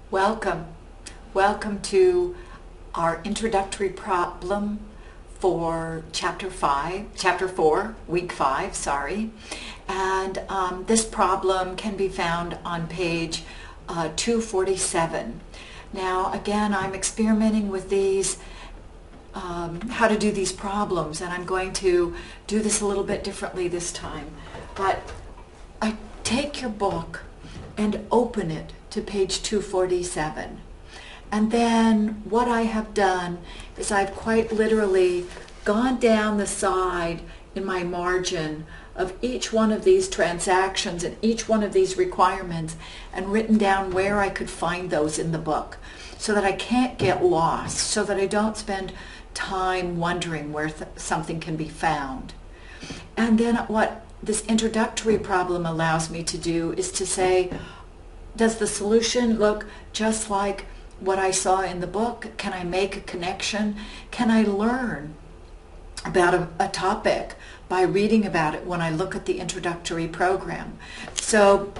Welcome. Welcome to our introductory problem for chapter 4, week 5, sorry. And this problem can be found on page 247. Now, again, I'm experimenting with these, how to do these problems, and I'm going to do this a little bit differently this time. But I take your book and open it to page 247. And then what I have done is I've quite literally gone down the side in my margin of each one of these transactions and each one of these requirements and written down where I could find those in the book so that I can't get lost, so that I don't spend time wondering where something can be found. And then what this introductory problem allows me to do is to say, does the solution look just like what I saw in the book? Can I make a connection? Can I learn about a topic by reading about it when I look at the introductory problem? So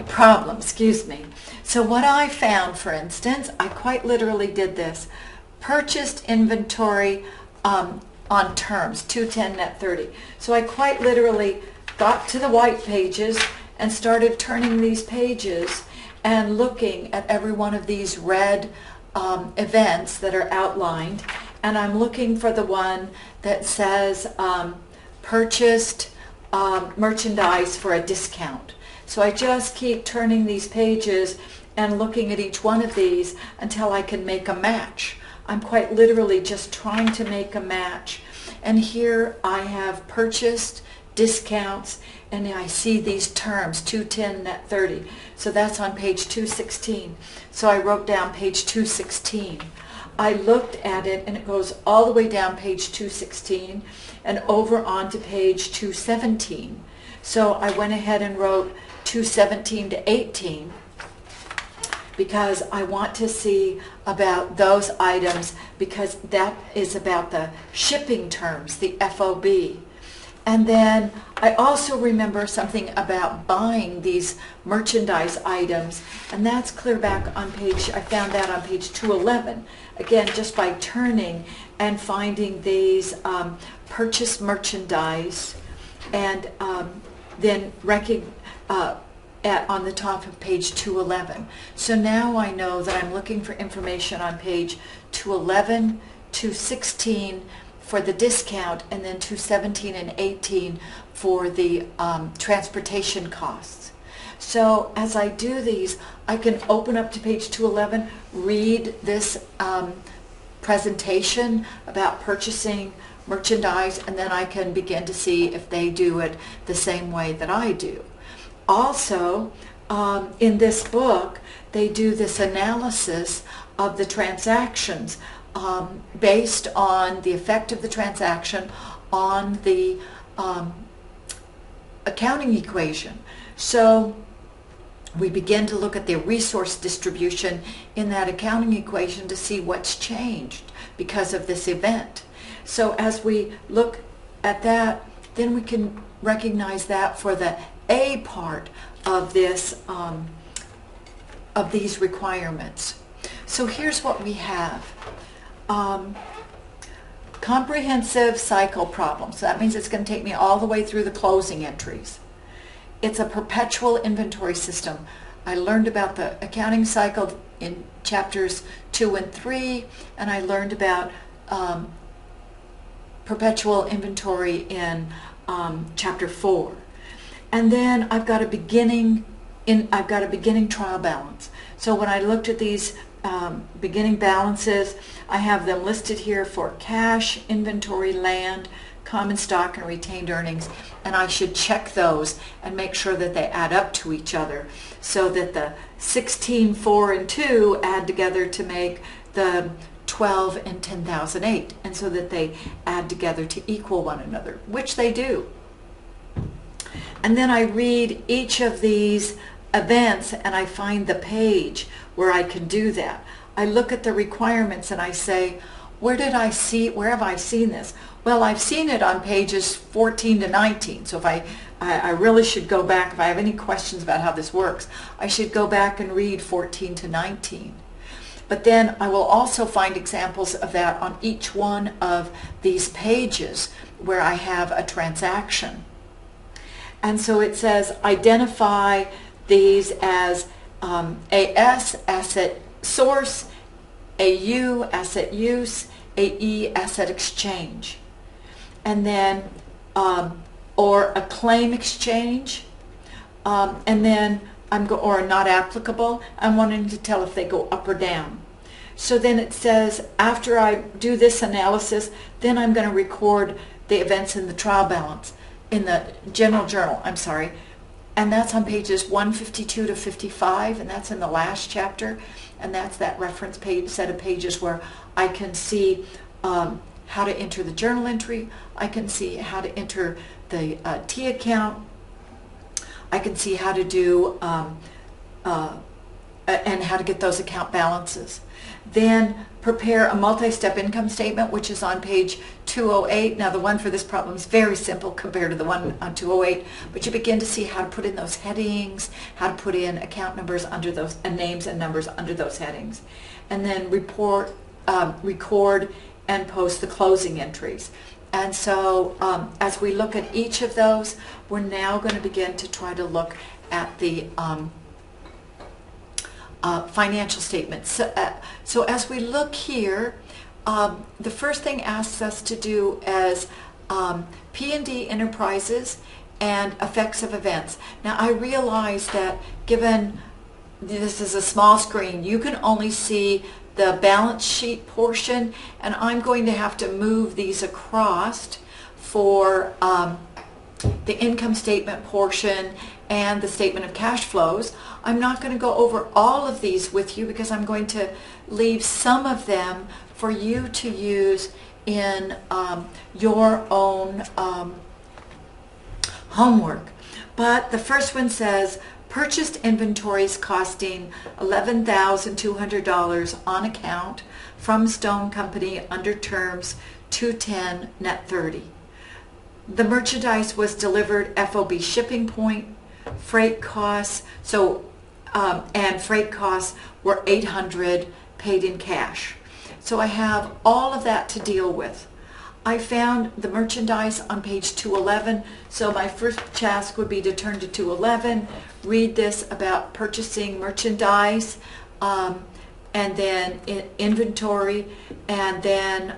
what I found, for instance, I quite literally did this. Purchased inventory on terms, 210 net 30. So I quite literally got to the white pages and started turning these pages and looking at every one of these red events that are outlined, and I'm looking for the one that says purchased merchandise for a discount. So I just keep turning these pages and looking at each one of these until I can make a match. I'm quite literally just trying to make a match. And here I have purchased, discounts, and I see these terms, 210 net 30. So that's on page 216. So I wrote down page 216. I looked at it, and it goes all the way down page 216 and over onto page 217. So I went ahead and wrote 217 to 18 because I want to see about those items, because that is about the shipping terms, the FOB. And then I also remember something about buying these merchandise items, and that's clear back on page, I found that on page 211. Again, just by turning and finding these purchased merchandise, and then on the top of page 211. So now I know that I'm looking for information on page 211, 216, for the discount, and then 217 and 18 for the transportation costs. So as I do these, I can open up to page 211, read this presentation about purchasing merchandise, and then I can begin to see if they do it the same way that I do. Also, in this book, they do this analysis of the transactions based on the effect of the transaction on the accounting equation. So we begin to look at the resource distribution in that accounting equation to see what's changed because of this event. So as we look at that, then we can recognize that for the A part of this of these requirements. So here's what we have. Comprehensive cycle problem. So that means it's going to take me all the way through the closing entries. It's a perpetual inventory system. I learned about the accounting cycle in chapters 2 and 3, and I learned about perpetual inventory in chapter 4. And then I've got a beginning trial balance. So when I looked at these beginning balances, I have them listed here for cash, inventory, land, common stock, and retained earnings, and I should check those and make sure that they add up to each other so that the 16, 4, and 2 add together to make the 12 and 10,008, and so that they add together to equal one another, which they do. And then I read each of these events and I find the page where I can do that. I look at the requirements and I say, where have I seen this? Well, I've seen it on pages 14 to 19. So if I really should go back, if I have any questions about how this works, I should go back and read 14 to 19. But then I will also find examples of that on each one of these pages where I have a transaction. And so it says identify these as AS, asset source, AU, asset use, AE, asset exchange. And then, or a claim exchange, and then or not applicable. I'm wanting to tell if they go up or down. So then it says, after I do this analysis, then I'm going to record the events in the trial balance, in the general journal, I'm sorry. And that's on pages 152 to 55, and that's in the last chapter. And that's that reference page, set of pages where I can see how to enter the journal entry. I can see how to enter the T account. I can see how to do and how to get those account balances. Then prepare a multi-step income statement, which is on page 208. Now the one for this problem is very simple compared to the one on 208, but you begin to see how to put in those headings, how to put in account numbers under those, and names and numbers under those headings. And then record and post the closing entries. And so as we look at each of those, we're now going to begin to try to look at the financial statements. So as we look here, the first thing asks us to do is P&D enterprises and effects of events. Now I realize that given this is a small screen, you can only see the balance sheet portion, and I'm going to have to move these across for the income statement portion and the statement of cash flows. I'm not going to go over all of these with you because I'm going to leave some of them for you to use in your own homework. But the first one says, purchased inventories costing $11,200 on account from Stone Company under terms 210 net 30. The merchandise was delivered FOB shipping point, freight costs, and freight costs were $800 paid in cash. So I have all of that to deal with. I found the merchandise on page 211, so my first task would be to turn to 211, read this about purchasing merchandise, and then inventory, and then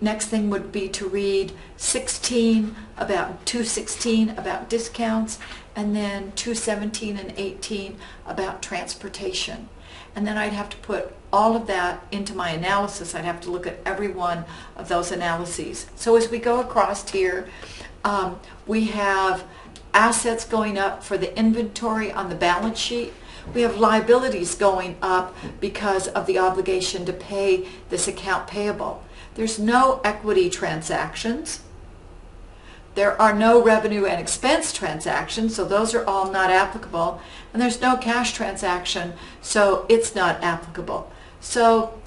next thing would be to read 216 about discounts, and then 217 and 18 about transportation. And then I'd have to put all of that into my analysis. I'd have to look at every one of those analyses. So as we go across here, we have assets going up for the inventory on the balance sheet. We have liabilities going up because of the obligation to pay this account payable. There's no equity transactions. There are no revenue and expense transactions, so those are all not applicable. And there's no cash transaction, so it's not applicable. So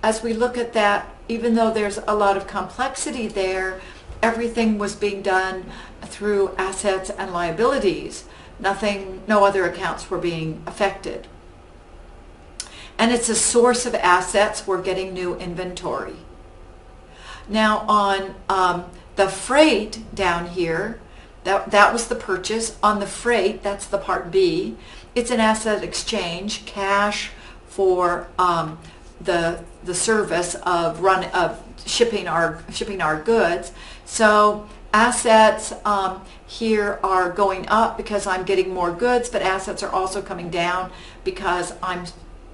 as we look at that, even though there's a lot of complexity there, everything was being done through assets and liabilities. No other accounts were being affected. And it's a source of assets. We're getting new inventory. Now on the freight down here, that was the purchase. On the freight, that's the part B. It's an asset exchange, cash for the service of shipping our goods. So assets here are going up because I'm getting more goods, but assets are also coming down because I'm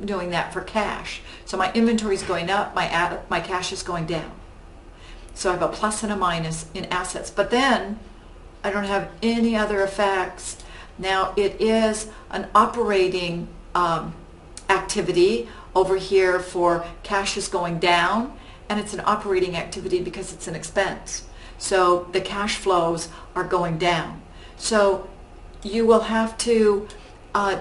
doing that for cash. So my inventory is going up, my cash is going down. So I have a plus and a minus in assets. But then I don't have any other effects. Now it is an operating activity over here for cash is going down, and it's an operating activity because it's an expense. So the cash flows are going down. So you will have to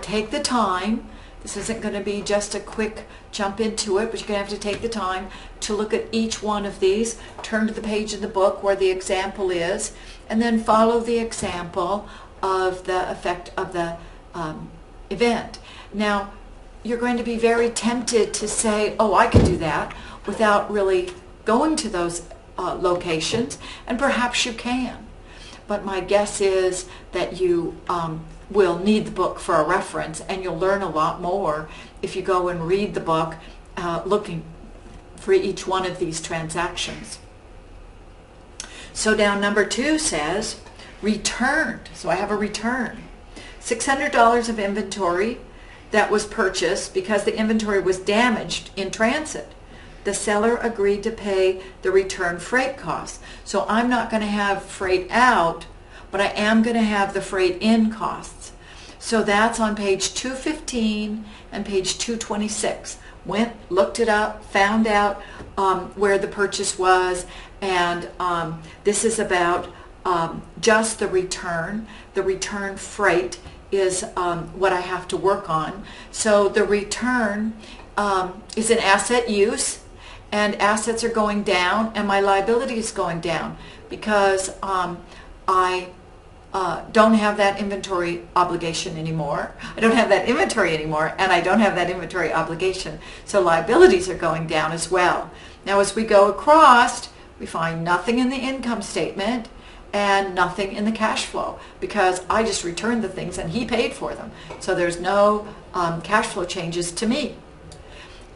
take the time. This isn't going to be just a quick jump into it, but you're going to have to take the time to look at each one of these, turn to the page in the book where the example is, and then follow the example of the effect of the event. Now, you're going to be very tempted to say, oh, I can do that, without really going to those locations, and perhaps you can. But my guess is that you will need the book for a reference, and you'll learn a lot more if you go and read the book looking for each one of these transactions. So now number 2 says returned. So I have a return. $600 of inventory that was purchased because the inventory was damaged in transit. The seller agreed to pay the return freight costs. So I'm not going to have freight out, but I am going to have the freight in costs. So that's on page 215 and page 226. Went, looked it up, found out where the purchase was, and this is about just the return. The return freight is what I have to work on. So the return is an asset use, and assets are going down, and my liability is going down because I don't have that inventory obligation anymore. I don't have that inventory anymore, and I don't have that inventory obligation. So liabilities are going down as well. Now as we go across, we find nothing in the income statement and nothing in the cash flow because I just returned the things and he paid for them. So there's no cash flow changes to me.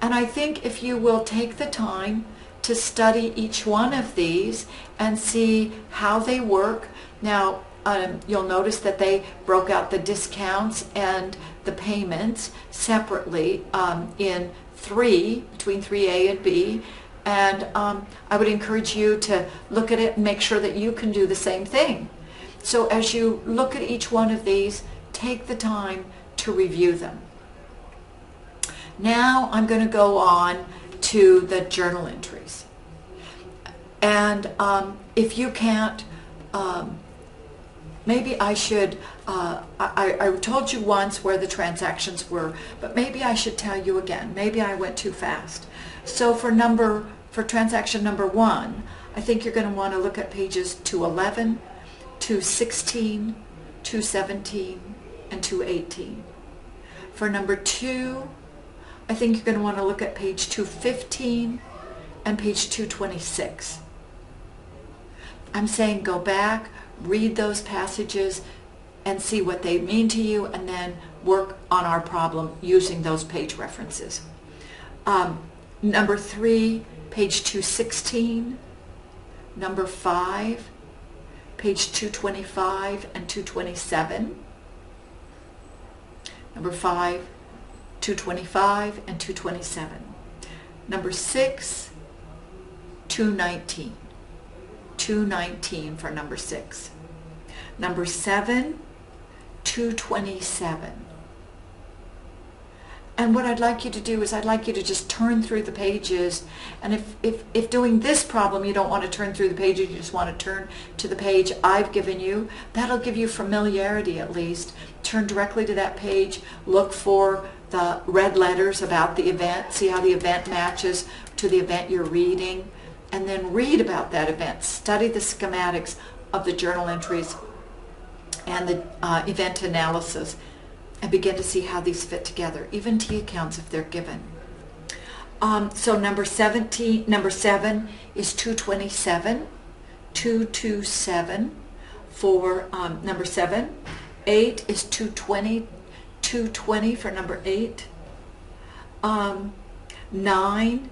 And I think if you will take the time to study each one of these and see how they work. Now, you'll notice that they broke out the discounts and the payments separately in between 3A and B. And I would encourage you to look at it and make sure that you can do the same thing. So as you look at each one of these, take the time to review them. Now I'm going to go on to the journal entries. And if you can't, maybe I should, I told you once where the transactions were, but maybe I should tell you again. Maybe I went too fast. So for transaction number 1, I think you're going to want to look at pages 211, 216, 217, and 218. For number 2, I think you're going to want to look at page 215 and page 226. I'm saying go back, read those passages, and see what they mean to you, and then work on our problem using those page references. Number 3, page 216. Number 5, page 225 and 227. Number 5, 225 and 227. Number 6, 219. 219 for number 6. Number 7, 227. And what I'd like you to do is I'd like you to just turn through the pages, and if doing this problem you don't want to turn through the pages, you just want to turn to the page I've given you, that'll give you familiarity at least. Turn directly to that page, look for the red letters about the event, see how the event matches to the event you're reading, and then read about that event. Study the schematics of the journal entries and the event analysis, and begin to see how these fit together, even T accounts if they're given. So number 7 is 227, 227 for number 7. 8 is 220, 220 for number 8. 9,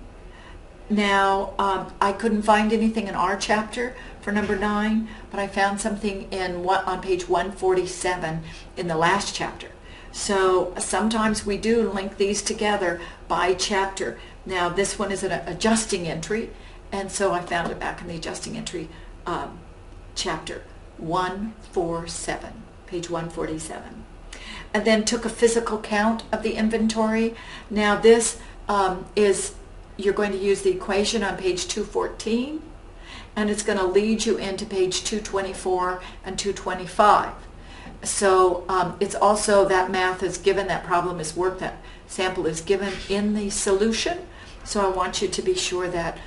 now I couldn't find anything in our chapter for number 9, but I found something on page 147 in the last chapter. So sometimes we do link these together by chapter. Now this one is an adjusting entry, and so I found it back in the adjusting entry chapter 147, page 147. And then took a physical count of the inventory. Now this you're going to use the equation on page 214, and it's going to lead you into page 224 and 225. So it's also, that math is given, that problem is worked, that sample is given in the solution. So I want you to be sure that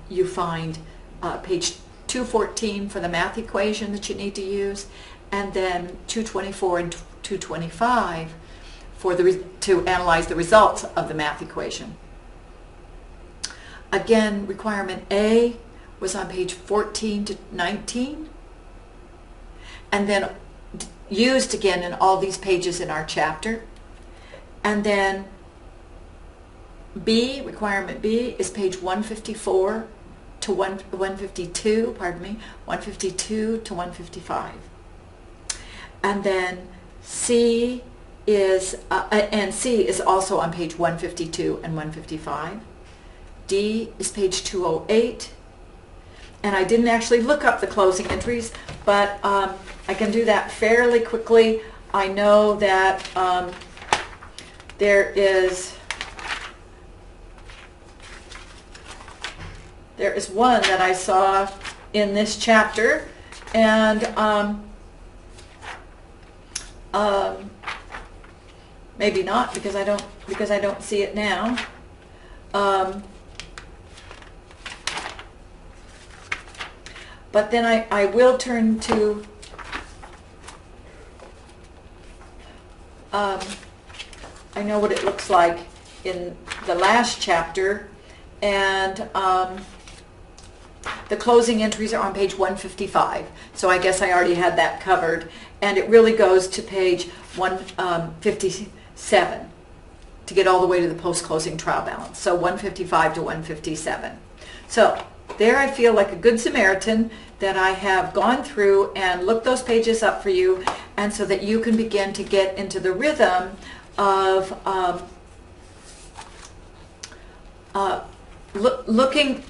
you find page 214 for the math equation that you need to use, and then 224 and 225 to analyze the results of the math equation. Again, requirement A was on page 14 to 19, and then used again in all these pages in our chapter. And then B, requirement B, is page 154 to 152, 152 to 155. And then C is also on page 152 and 155. D is page 208. And I didn't actually look up the closing entries, but I can do that fairly quickly. I know that there is one that I saw in this chapter, and maybe not, because I don't see it now. But then I will turn to I know what it looks like in the last chapter, and the closing entries are on page 155, so I guess I already had that covered, and it really goes to page 157 to get all the way to the post-closing trial balance, so 155 to 157. So there I feel like a good Samaritan that I have gone through and looked those pages up for you, and so that you can begin to get into the rhythm of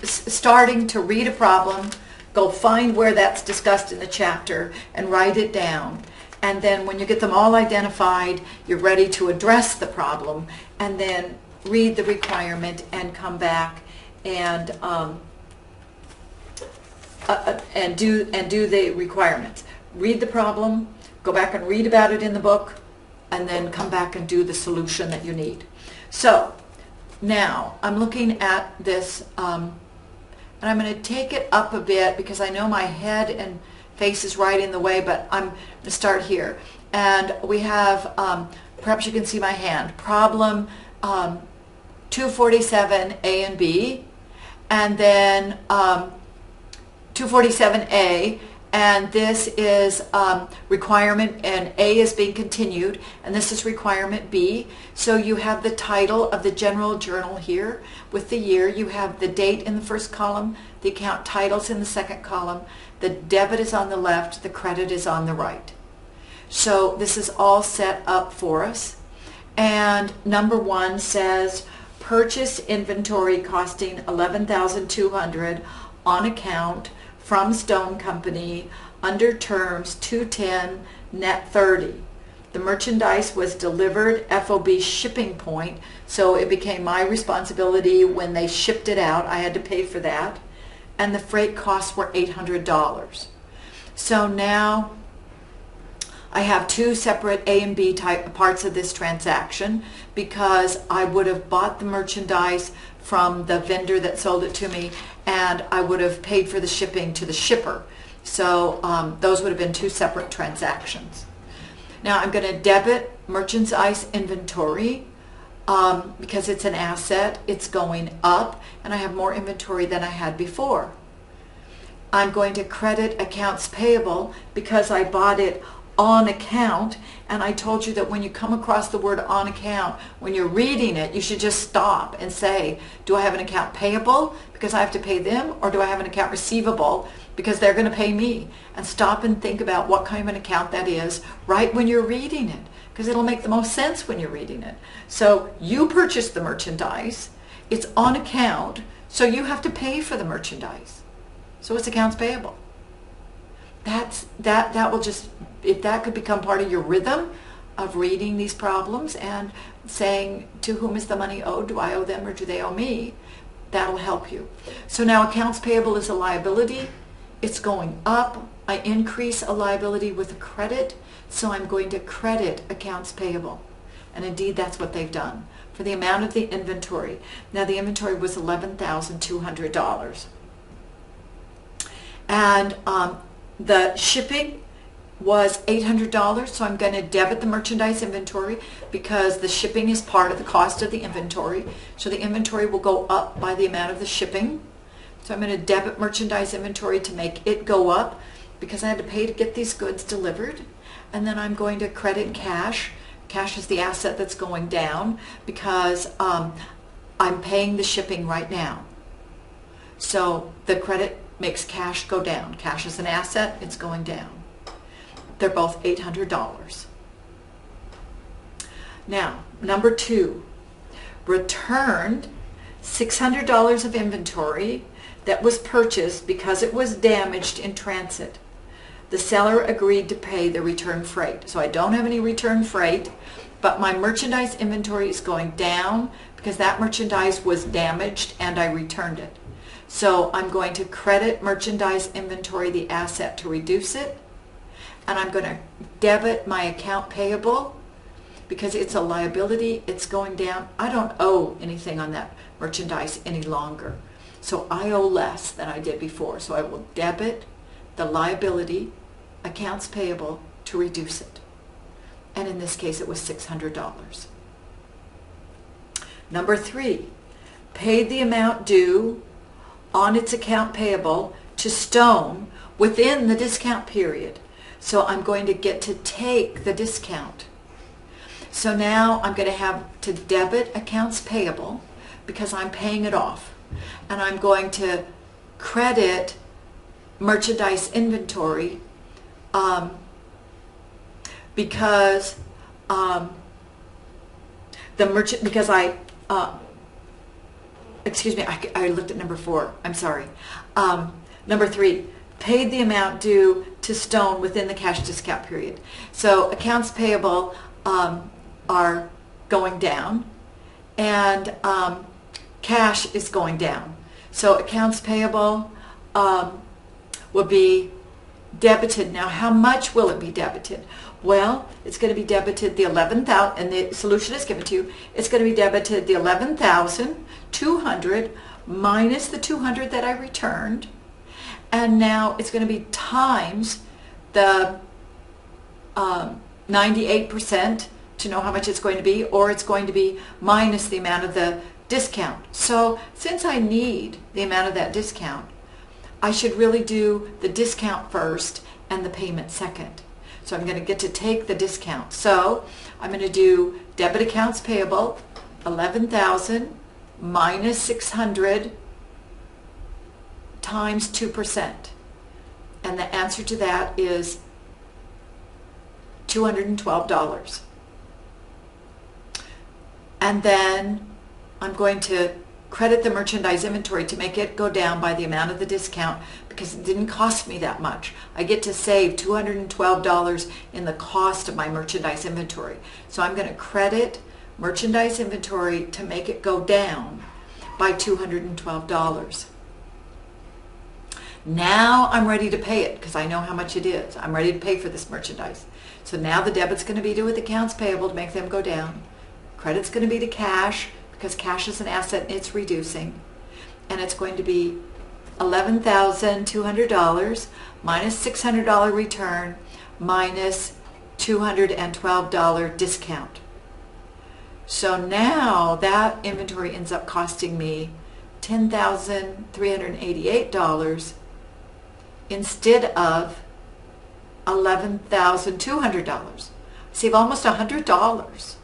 starting to read a problem, go find where that's discussed in the chapter and write it down. And then when you get them all identified, you're ready to address the problem, and then read the requirement and come back and do the requirements. Read the problem, go back and read about it in the book, and then come back and do the solution that you need. So now I'm looking at this, and I'm going to take it up a bit because I know my head and face is right in the way, but I'm going to start here. And we have, perhaps you can see my hand, problem 247 A and B, and then 247A, and this is requirement, and A is being continued, and this is requirement B. So you have the title of the general journal here with the year. You have the date in the first column, the account titles in the second column, the debit is on the left, the credit is on the right. So this is all set up for us. And number one says purchase inventory costing $11,200 on account from Stone Company under terms 210 net 30. The merchandise was delivered FOB shipping point, so it became my responsibility when they shipped it out. I had to pay for that, and the freight costs were $800. So now I have two separate A and B type parts of this transaction, because I would have bought the merchandise from the vendor that sold it to me, and I would have paid for the shipping to the shipper. So those would have been two separate transactions. Now I'm going to debit merchandise inventory because it's an asset, it's going up, and I have more inventory than I had before. I'm going to credit accounts payable because I bought it on account, and I told you that when you come across the word on account, when you're reading it, you should just stop and say, do I have an account payable because I have to pay them, or do I have an account receivable because they're going to pay me? And stop and think about what kind of an account that is right when you're reading it, because it'll make the most sense when you're reading it. So you purchased the merchandise, it's on account, so you have to pay for the merchandise. So it's accounts payable. That will just, if that could become part of your rhythm of reading these problems and saying, to whom is the money owed? Do I owe them or do they owe me? That'll help you. So now accounts payable is a liability. It's going up. I increase a liability with a credit, so I'm going to credit accounts payable. And indeed, that's what they've done for the amount of the inventory. Now the inventory was $11,200. And the shipping was $800, so I'm going to debit the merchandise inventory because the shipping is part of the cost of the inventory. So the inventory will go up by the amount of the shipping. So I'm going to debit merchandise inventory to make it go up because I had to pay to get these goods delivered. And then I'm going to credit cash. Cash is the asset that's going down because I'm paying the shipping right now. So the credit makes cash go down. Cash is an asset, it's going down. They're both $800. Now, number 2, returned $600 of inventory that was purchased because it was damaged in transit. The seller agreed to pay the return freight. So I don't have any return freight, but my merchandise inventory is going down because that merchandise was damaged and I returned it. So I'm going to credit merchandise inventory, the asset, to reduce it. And I'm going to debit my account payable because it's a liability, it's going down. I don't owe anything on that merchandise any longer. So I owe less than I did before. So I will debit the liability, accounts payable, to reduce it. And in this case, it was $600. Number 3, paid the amount due on its account payable to Stone within the discount period. So I'm going to get to take the discount. So now I'm going to have to debit accounts payable because I'm paying it off. And I'm going to credit merchandise inventory because I looked at number 4. I'm sorry. Number 3, paid the amount due to Stone within the cash discount period. So accounts payable are going down and cash is going down. So accounts payable will be debited. Now, how much will it be debited? Well, it's going to be debited the $11,000, and the solution is given to you. It's going to be debited the $11,200 minus the $200 that I returned, and now it's going to be times the 98% to know how much it's going to be, or it's going to be minus the amount of the discount. So since I need the amount of that discount, I should really do the discount first and the payment second. So I'm going to get to take the discount. So I'm going to do debit accounts payable, $11,000 minus $600 times 2%. And the answer to that is $212. And then I'm going to credit the merchandise inventory to make it go down by the amount of the discount because it didn't cost me that much. I get to save $212 in the cost of my merchandise inventory. So I'm going to credit merchandise inventory to make it go down by $212. Now I'm ready to pay it because I know how much it is. I'm ready to pay for this merchandise. So now the debit's going to be due with accounts payable to make them go down. Credit's going to be to cash because cash is an asset and it's reducing. And it's going to be $11,200 minus $600 return minus $212 discount. So now that inventory ends up costing me $10,388 instead of $11,200. Save almost $100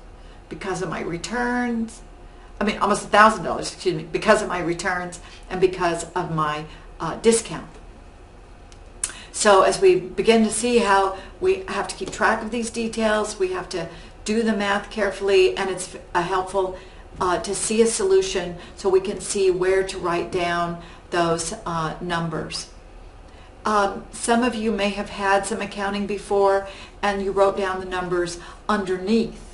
because of my returns. Almost $1,000, excuse me, because of my returns and because of my discount. So as we begin to see how we have to keep track of these details, we have to do the math carefully, and it's helpful to see a solution so we can see where to write down those numbers. Some of you may have had some accounting before and you wrote down the numbers underneath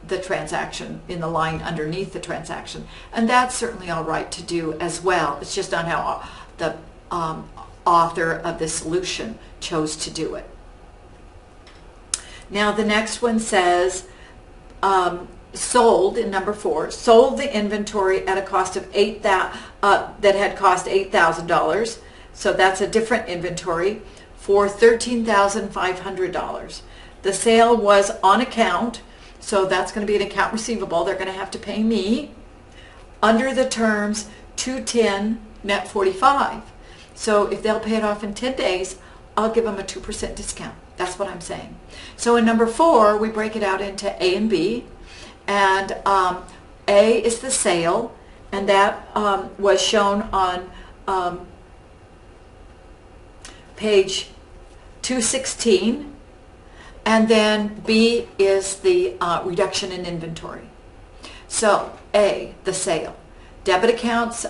the transaction, in the line underneath the transaction, and that's certainly all right to do as well. It's just not how the author of the solution chose to do it. Now the next one says sold, in number 4, sold the inventory at a cost of that had cost $8,000. So that's a different inventory for $13,500. The sale was on account, so that's going to be an account receivable. They're going to have to pay me under the terms 210 net 45. So if they'll pay it off in 10 days, I'll give them a 2% discount. That's what I'm saying. So in number 4, we break it out into A and B. And A is the sale, and that was shown on page 216. And then B is the reduction in inventory. So A, the sale. Debit accounts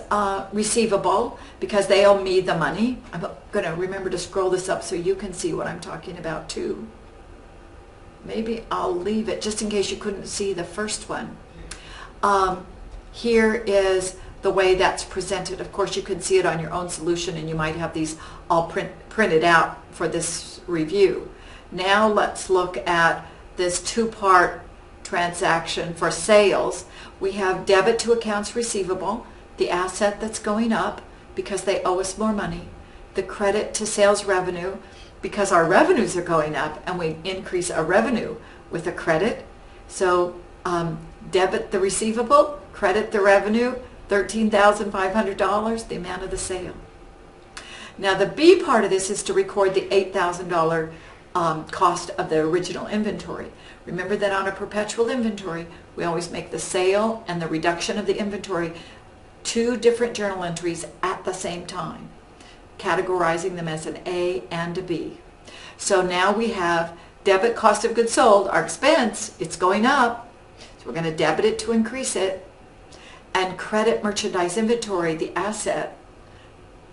receivable, because they owe me the money. I'm going to remember to scroll this up so you can see what I'm talking about too. Maybe I'll leave it just in case you couldn't see the first one. Here is the way that's presented. Of course, you can see it on your own solution, and you might have these all printed out for this review. Now let's look at this two-part transaction for sales. We have debit to accounts receivable, the asset that's going up because they owe us more money. The credit to sales revenue, because our revenues are going up and we increase our revenue with a credit. So debit the receivable, credit the revenue, $13,500, the amount of the sale. Now the B part of this is to record the $8,000 cost of the original inventory. Remember that on a perpetual inventory, we always make the sale and the reduction of the inventory 2 different journal entries at the same time, categorizing them as an A and a B. So now we have debit cost of goods sold, our expense, it's going up, so we're going to debit it to increase it, and credit merchandise inventory, the asset,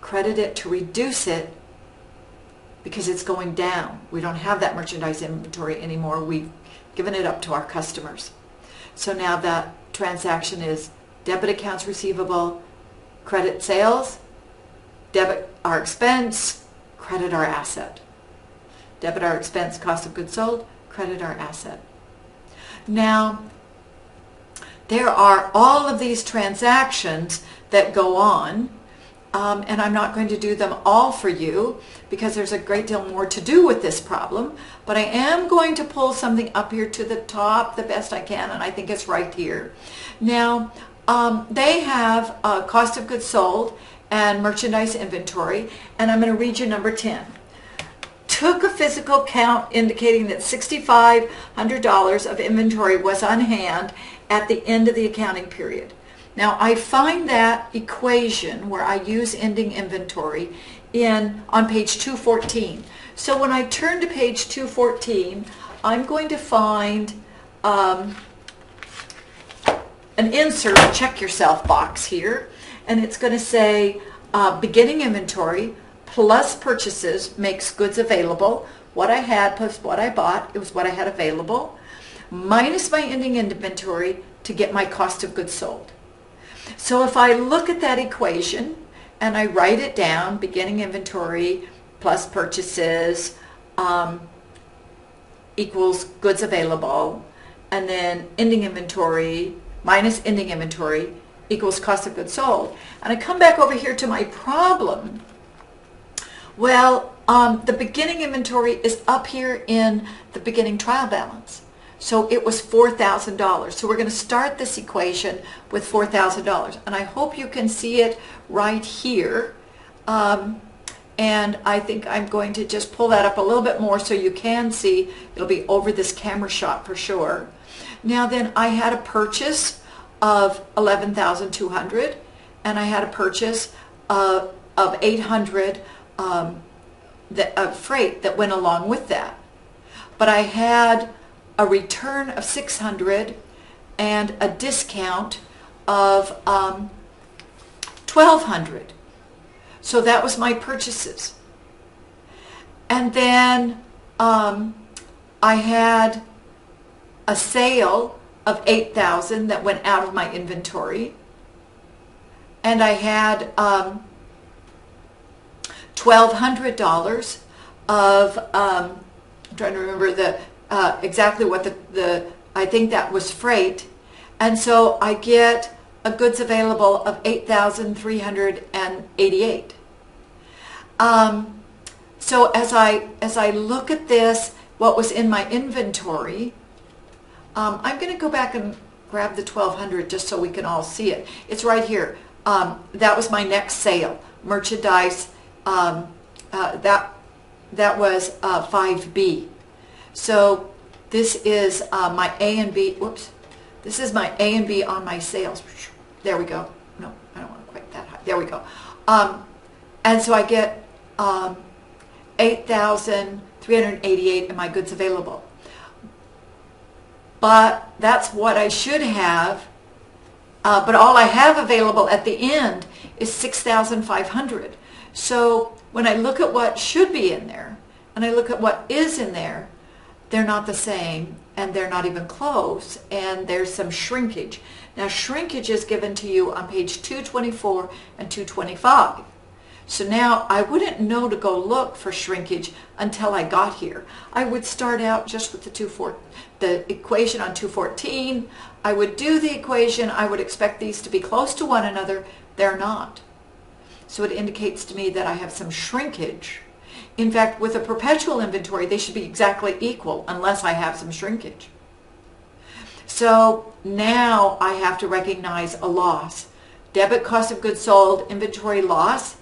credit it to reduce it because it's going down. We don't have that merchandise inventory anymore. We've given it up to our customers. So now that transaction is debit accounts receivable, credit sales, debit our expense, credit our asset. Debit our expense, cost of goods sold, credit our asset. Now, there are all of these transactions that go on, and I'm not going to do them all for you because there's a great deal more to do with this problem, but I am going to pull something up here to the top the best I can, and I think it's right here. Now, they have cost of goods sold and merchandise inventory, and I'm going to read you number 10. Took a physical count indicating that $6,500 of inventory was on hand at the end of the accounting period. Now I find that equation where I use ending inventory on page 214. So when I turn to page 214, I'm going to find an insert check yourself box here, and it's going to say beginning inventory plus purchases makes goods available. What I had plus what I bought, it was what I had available, minus my ending inventory to get my cost of goods sold. So if I look at that equation and I write it down, beginning inventory plus purchases equals goods available, and then ending inventory minus ending inventory equals cost of goods sold, and I come back over here to my problem, well, the beginning inventory is up here in the beginning trial balance. So it was $4,000. So we're going to start this equation with $4,000. And I hope you can see it right here. And I think I'm going to just pull that up a little bit more so you can see. It'll be over this camera shot for sure. Now then, I had a purchase of $11,200, and I had a purchase of $800 of freight that went along with that. But I had a return of $600 and a discount of $1,200. So that was my purchases. And then I had a sale of $8,000 that went out of my inventory. And I had $1,200 of, I'm trying to remember the exactly what I think that was freight. And so I get a goods available of $8,388. So as I look at this, what was in my inventory, I'm going to go back and grab the 1200 just so we can all see it. It's right here. That was my next sale. Merchandise, that was 5B. So this is my A and B. Whoops. This is my A and B on my sales. There we go. No, I don't want to quite that high. There we go. And so I get 8,388 in my goods available. But that's what I should have. But all I have available at the end is 6,500. So when I look at what should be in there and I look at what is in there, they're not the same, and they're not even close, and there's some shrinkage. Now, shrinkage is given to you on page 224 and 225. So now I wouldn't know to go look for shrinkage until I got here. I would start out just with the equation on 214. I would do the equation. I would expect these to be close to one another. They're not. So it indicates to me that I have some shrinkage. In fact, with a perpetual inventory, they should be exactly equal unless I have some shrinkage. So now I have to recognize a loss. Debit cost of goods sold, inventory loss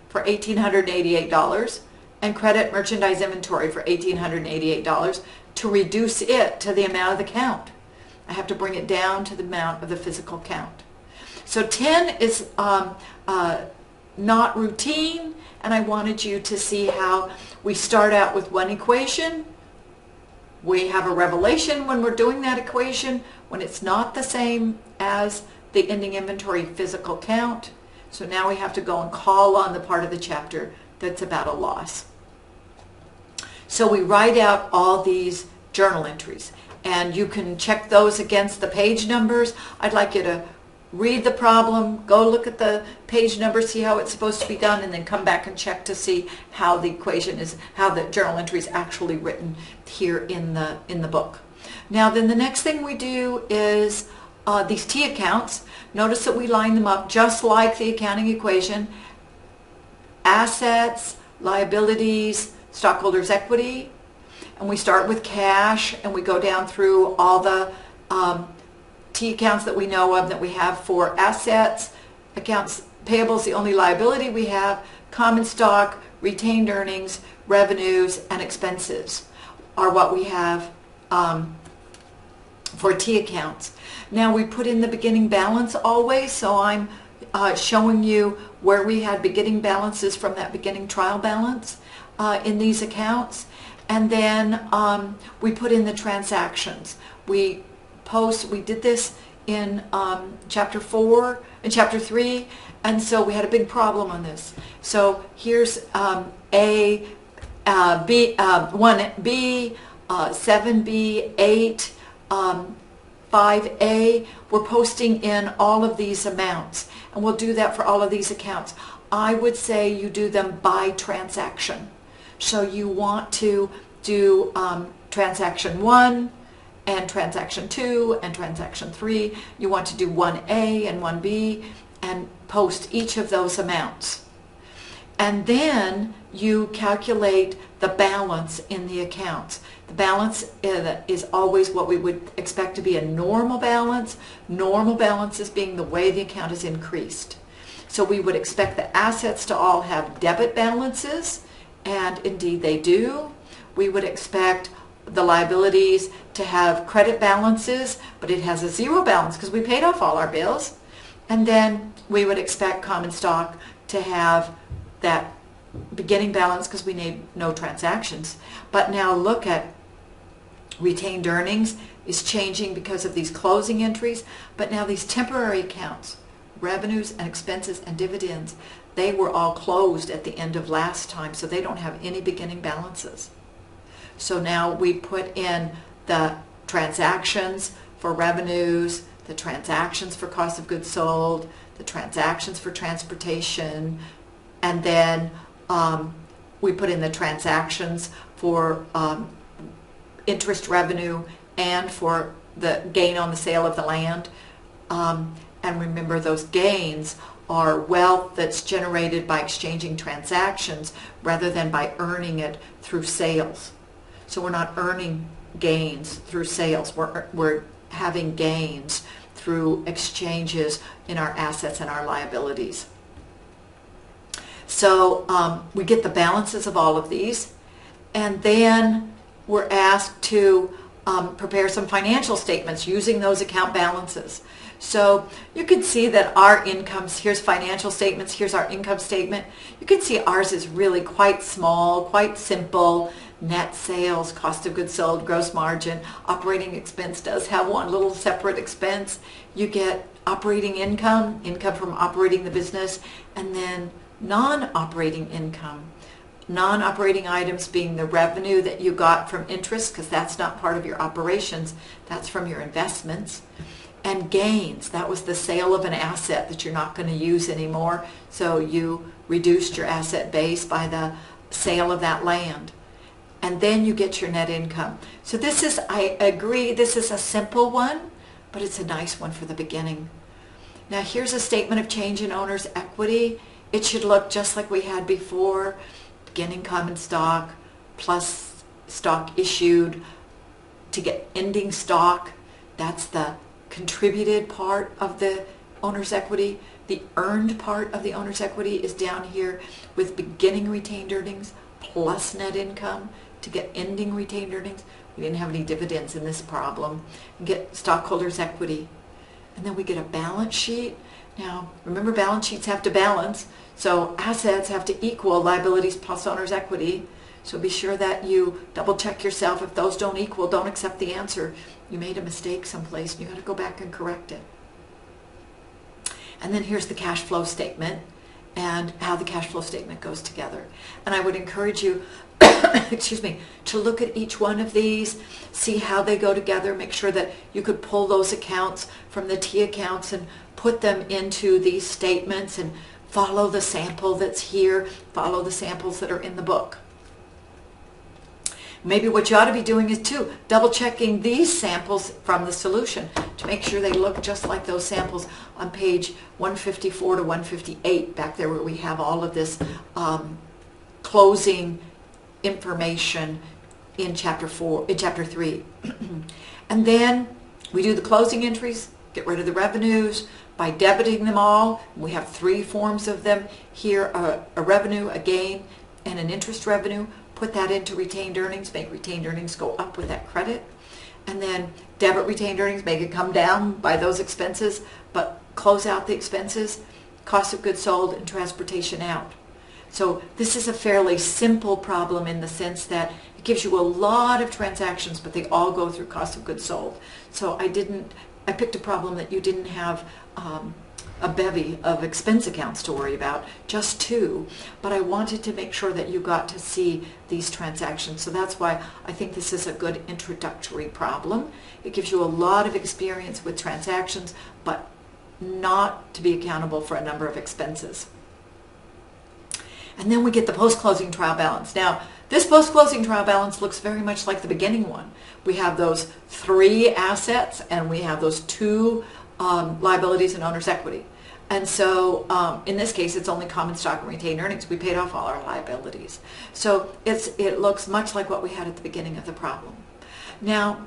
for $1,888, and credit merchandise inventory for $1,888 to reduce it to the amount of the count. I have to bring it down to the amount of the physical count. So 10 is not routine, and I wanted you to see how we start out with one equation. We have a revelation when we're doing that equation, when it's not the same as the ending inventory physical count. So now we have to go and call on the part of the chapter that's about a loss. So we write out all these journal entries, and you can check those against the page numbers. I'd like you to read the problem, go look at the page number, see how it's supposed to be done, and then come back and check to see how the equation is, how the journal entry is actually written here in the book. Now then, the next thing we do is these T accounts. Notice that we line them up just like the accounting equation: assets, liabilities, stockholders' equity, and we start with cash, and we go down through all the T accounts that we know of that we have for assets. Accounts payable is the only liability we have. Common stock, retained earnings, revenues, and expenses are what we have for T accounts. Now we put in the beginning balance always, so I'm showing you where we had beginning balances from that beginning trial balance in these accounts. And then we put in the transactions. We did this in chapter 4 and chapter 3, and so we had a big problem on this. So here's A, B, 1B, 7B, 8, 5A. We're posting in all of these amounts, and we'll do that for all of these accounts. I would say you do them by transaction. So you want to do transaction 1, and transaction 2 and transaction 3. You want to do 1A and 1B and post each of those amounts. And then you calculate the balance in the accounts. The balance is always what we would expect to be a normal balance. Normal balances being the way the account is increased. So we would expect the assets to all have debit balances, and indeed they do. We would expect the liabilities to have credit balances, but it has a zero balance because we paid off all our bills. And then we would expect common stock to have that beginning balance because we made no transactions. But now look at retained earnings is changing because of these closing entries, but now these temporary accounts, revenues and expenses and dividends, they were all closed at the end of last time, so they don't have any beginning balances. So now we put in the transactions for revenues, the transactions for cost of goods sold, the transactions for transportation, and then we put in the transactions for interest revenue and for the gain on the sale of the land. And remember, those gains are wealth that's generated by exchanging transactions rather than by earning it through sales. So we're not earning gains through sales. We're having gains through exchanges in our assets and our liabilities. So we get the balances of all of these, and then we're asked to prepare some financial statements using those account balances. So you can see that our incomes, here's financial statements, here's our income statement. You can see ours is really quite small, quite simple. Net sales, cost of goods sold, gross margin, operating expense does have one little separate expense. You get operating income, income from operating the business, and then non-operating income. Non-operating items being the revenue that you got from interest, because that's not part of your operations, that's from your investments. And gains, that was the sale of an asset that you're not going to use anymore, so you reduced your asset base by the sale of that land. And then you get your net income. So this is, I agree, this is a simple one, but it's a nice one for the beginning. Now here's a statement of change in owner's equity. It should look just like we had before. Beginning common stock plus stock issued to get ending stock. That's the contributed part of the owner's equity. The earned part of the owner's equity is down here with beginning retained earnings plus net income to get ending retained earnings. We didn't have any dividends in this problem. And get stockholders' equity. And then we get a balance sheet. Now, remember, balance sheets have to balance, so assets have to equal liabilities plus owner's equity. So be sure that you double check yourself. If those don't equal, don't accept the answer. You made a mistake someplace, and you got to go back and correct it. And then here's the cash flow statement and how the cash flow statement goes together. And I would encourage you excuse me, to look at each one of these, see how they go together, make sure that you could pull those accounts from the T accounts and put them into these statements and follow the sample that's here, follow the samples that are in the book. Maybe what you ought to be doing is too, double checking these samples from the solution to make sure they look just like those samples on page 154 to 158, back there where we have all of this closing information in chapter 3. And then we do the closing entries, get rid of the revenues by debiting them all. We have 3 forms of them here, a revenue, a gain, and an interest revenue. Put that into retained earnings, make retained earnings go up with that credit. And then debit retained earnings, make it come down by those expenses, but close out the expenses, cost of goods sold, and transportation out. So this is a fairly simple problem in the sense that it gives you a lot of transactions, but they all go through cost of goods sold. So I picked a problem that you didn't have a bevy of expense accounts to worry about, just 2, but I wanted to make sure that you got to see these transactions. So that's why I think this is a good introductory problem. It gives you a lot of experience with transactions, but not to be accountable for a number of expenses. And then we get the post-closing trial balance. Now, this post-closing trial balance looks very much like the beginning one. We have those 3 assets, and we have those 2 liabilities and owner's equity. And so in this case, it's only common stock and retained earnings. We paid off all our liabilities. So it looks much like what we had at the beginning of the problem. Now,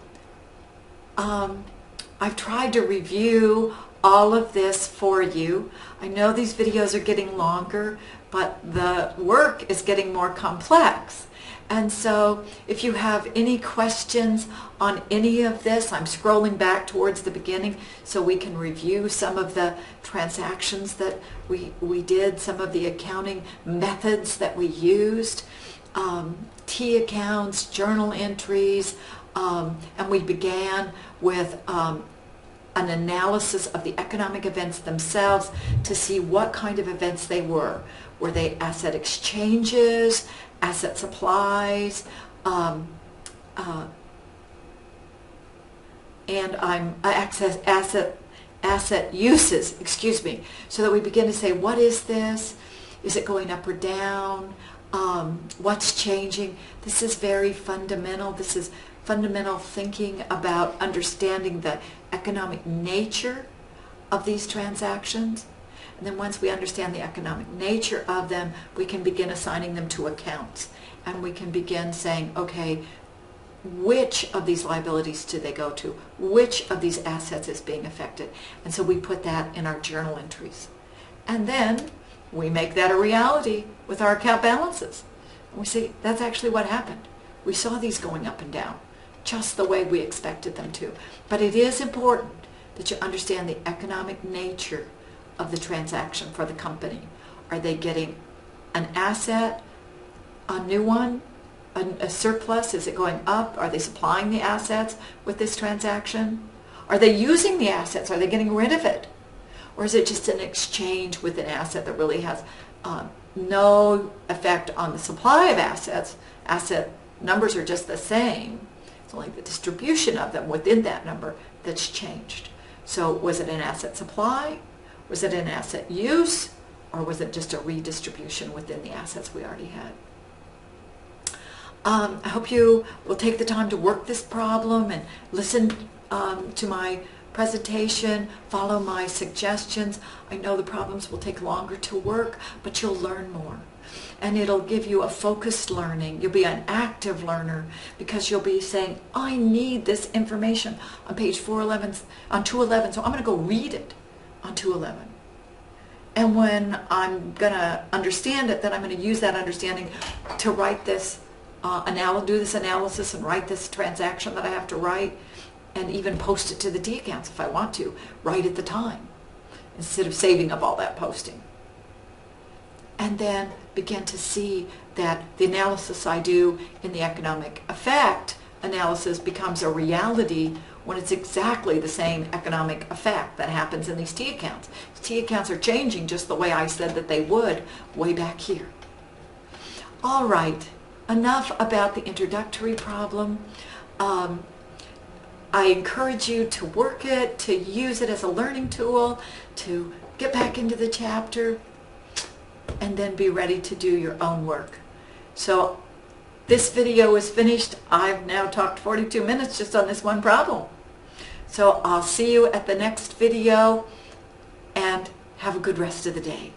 I've tried to review all of this for you. I know these videos are getting longer, but the work is getting more complex. And so if you have any questions on any of this, I'm scrolling back towards the beginning so we can review some of the transactions that we did, some of the accounting methods that we used, T accounts, journal entries, and we began with an analysis of the economic events themselves to see what kind of events they were. Were they asset exchanges, asset supplies, and asset uses, excuse me, so that we begin to say, what is this? Is it going up or down? What's changing? This is very fundamental. This is fundamental thinking about understanding the economic nature of these transactions. And then once we understand the economic nature of them, we can begin assigning them to accounts. And we can begin saying, okay, which of these liabilities do they go to? Which of these assets is being affected? And so we put that in our journal entries. And then we make that a reality with our account balances. And we say, that's actually what happened. We saw these going up and down, just the way we expected them to. But it is important that you understand the economic nature of the transaction for the company. Are they getting an asset, a new one, a surplus? Is it going up? Are they supplying the assets with this transaction? Are they using the assets? Are they getting rid of it? Or is it just an exchange with an asset that really has no effect on the supply of assets? Asset numbers are just the same. It's only the distribution of them within that number that's changed. So was it an asset supply? Was it an asset use? Or was it just a redistribution within the assets we already had? I hope you will take the time to work this problem and listen to my presentation, follow my suggestions. I know the problems will take longer to work, but you'll learn more. And it'll give you a focused learning. You'll be an active learner because you'll be saying, I need this information on page 411, on 211, so I'm going to go read it on 211. And when I'm going to understand it, then I'm going to use that understanding to write this do this analysis and write this transaction that I have to write, and even post it to the D accounts if I want to, right at the time, instead of saving up all that posting. And then begin to see that the analysis I do in the economic effect analysis becomes a reality when it's exactly the same economic effect that happens in these T accounts. T accounts are changing just the way I said that they would way back here. All right. Enough about the introductory problem. I encourage you to work it, to use it as a learning tool, to get back into the chapter, and then be ready to do your own work. So this video is finished. I've now talked 42 minutes just on this one problem. So I'll see you at the next video, and have a good rest of the day.